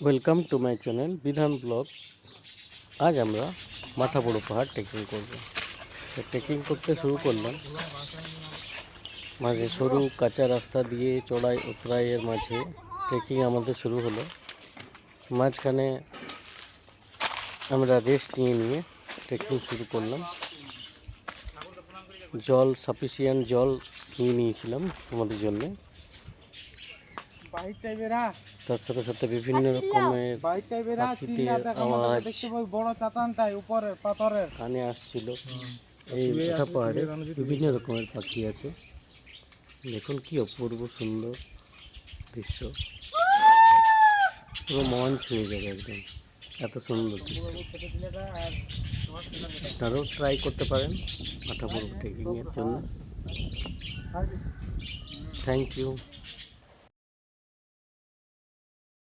Welcome to my channel বিধান blog. আজ আমরা মাথাবড় পাহাড় ট্রেকিং করব। তো ট্রেকিং করতে শুরু করলাম, মাঝে সরু কাঁচা রাস্তা দিয়ে চড়াই উতরাইয়ের মাঝে ট্রেকিং আমাদের শুরু হলো। মাঝখানে আমরা রেস্ট নিয়ে ট্রেকিং শুরু করলাম। সাফিসিয়েন্ট জল নিয়ে নিয়েছিলাম আমাদের জন্য। তার সাথে সাথে বিভিন্ন রকমের প্রাকৃতিক আওয়াজ কানে আসছিল। এই মাথা পাহাড়ে বিভিন্ন রকমের পাখি আছে। দেখুন কি অপূর্ব সুন্দর দৃশ্য, পুরো মন ছুঁয়ে যাবে একদম, এত সুন্দর দৃশ্য। আপনারাও ট্রাই করতে পারেন মাথাপুর ট্রেকিংয়ের জন্য। Thank you.